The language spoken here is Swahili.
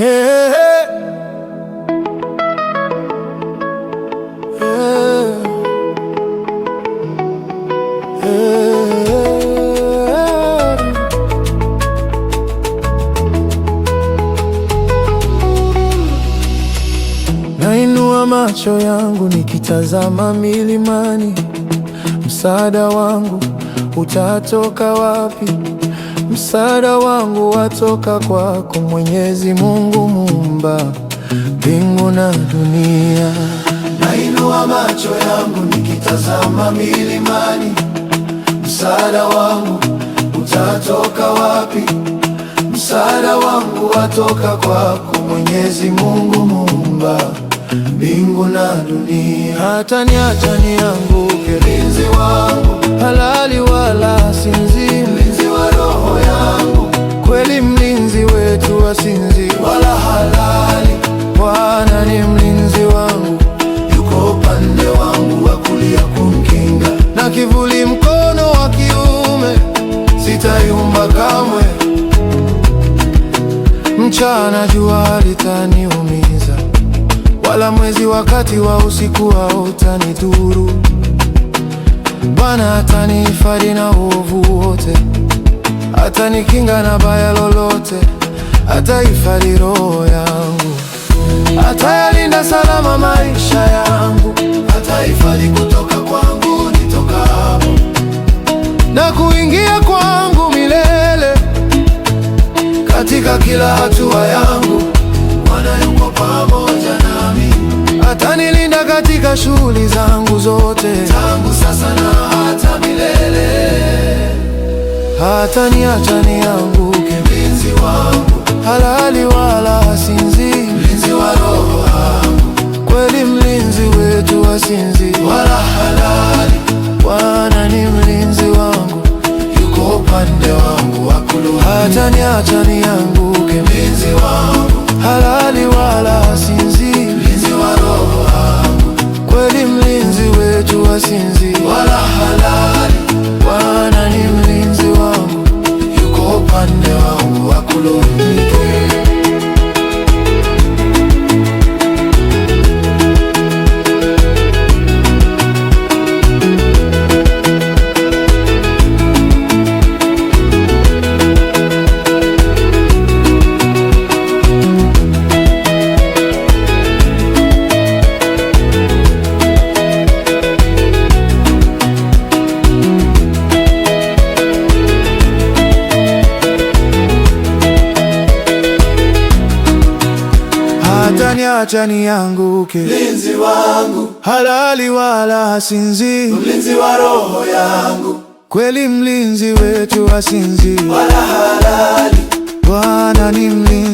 Hey, hey, hey, hey. Nainua macho yangu nikitazama milimani, msaada wangu utatoka wapi? Msaada wangu watoka kwako, Mwenyezi Mungu muumba mbingu na dunia. Nainua macho yangu nikitazama milimani, msaada wangu utatoka wapi? Msaada wangu watoka kwako, Mwenyezi Mungu muumba mbingu na dunia. Hata nianguke, mlinzi wangu, halali wala sinzi, mlinzi wa roho yangu, kweli mlinzi wetu asinzi wala halali. Bwana ni mlinzi wangu, yuko upande wangu wa kulia kumkinga, na kivuli mkono wa kiume, sitayumba kamwe. Mchana jua litaniumiza, wala mwezi wakati wa usiku hautanidhuru. Bwana atanihifadhi na uovu wote, atanikinga na baya lolote, atahifadhi roho yangu, atayalinda salama maisha yangu, atahifadhi kutoka kwangu nitokapo, na kuingia kwangu milele. Katika kila hatua yangu Bwana yuko pamoja nami, atanilinda katika shughuli zangu zote, tangu sasa na hata milele. Hataniacha nianguke, mlinzi wangu, halali wala hasinzi, mlinzi wa roho yangu, kweli mlinzi wetu hasinzi wala halali. Bwana ni mlinzi wangu, yuko upande wangu wa kulia. hataniacha nianguke, mlinzi wangu, halali wala hasinzi, mlinzi wa roho yangu, kweli mlinzi wetu hasinzi wala halali. Bwana ni mlinzi wangu, yuko upande wangu wa kulia. hataniacha nianguke, mlinzi wangu, halali wala hasinzi, mlinzi wa roho yangu, kweli mlinzi wetu hasinzi wala halali. Bwana ni mlinzi